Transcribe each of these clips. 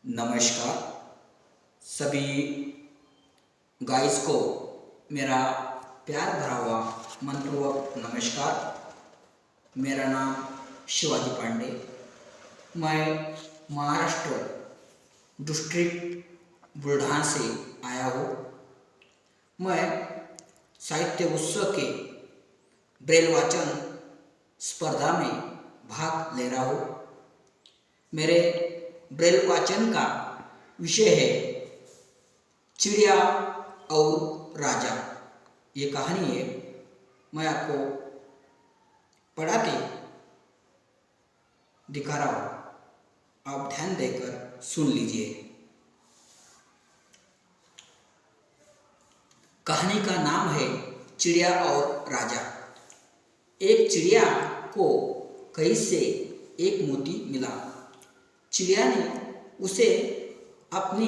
नमस्कार सभी गाइस को मेरा प्यार भरा हुआ मनपूर्वक नमस्कार। मेरा नाम शिवाजी पांडे। मैं महाराष्ट्र डिस्ट्रिक्ट बुल्ढाना से आया हूँ। मैं साहित्य उत्सव के ब्रेल वाचन स्पर्धा में भाग ले रहा हूँ। मेरे ब्रेल वाचन का विषय है चिड़िया और राजा। ये कहानी है, मैं आपको पढ़ा के दिखा रहा हूँ, आप ध्यान देकर सुन लीजिए। कहानी का नाम है चिड़िया और राजा। एक चिड़िया को कहीं से एक मोती मिला। चिड़िया ने उसे अपनी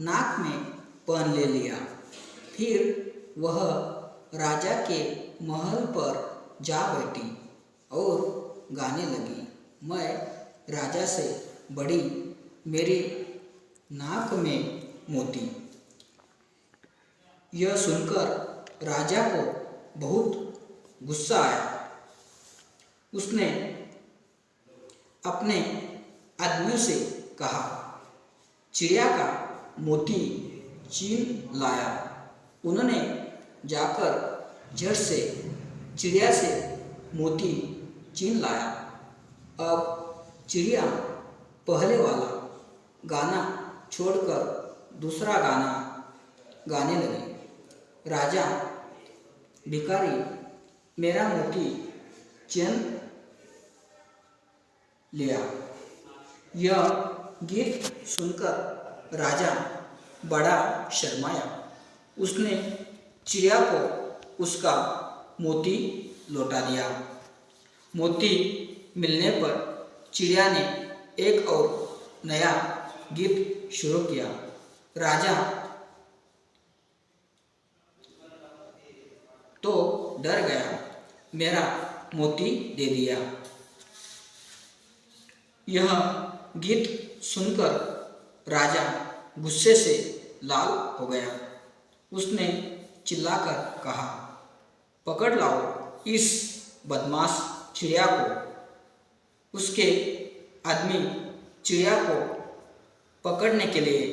नाक में पहन ले लिया। फिर वह राजा के महल पर जा बैठी और गाने लगी, मैं राजा से बड़ी, मेरी नाक में मोती। यह सुनकर राजा को बहुत गुस्सा आया। उसने अपने आदमियों से कहा, चिड़िया का मोती छीन लाया। उन्होंने जाकर झट से चिड़िया से मोती छीन लाया। अब चिड़िया पहले वाला गाना छोड़कर दूसरा गाना गाने लगी। राजा, भिखारी, मेरा मोती छीन लिया। यह गीत सुनकर राजा बड़ा शर्माया। उसने चिड़िया को उसका मोती लौटा दिया। मोती मिलने पर चिड़िया ने एक और नया गीत शुरू किया। राजा तो डर गया, मेरा मोती दे दिया। यह गीत सुनकर राजा गुस्से से लाल हो गया। उसने चिल्लाकर कहा, पकड़ लाओ इस बदमाश चिड़िया को। उसके आदमी चिड़िया को पकड़ने के लिए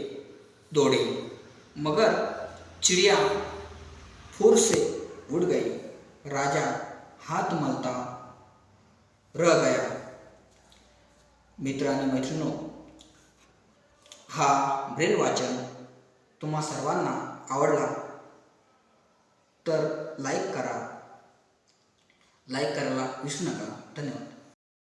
दौड़े, मगर चिड़िया फुर से उड़ गई। राजा हाथ मलता रह गया। मित्र आणि मैत्रिणींनो, हा ब्रेल वाचन तुम्हा सर्वांना आवडला तर लाईक करायला विसरू नका। धन्यवाद।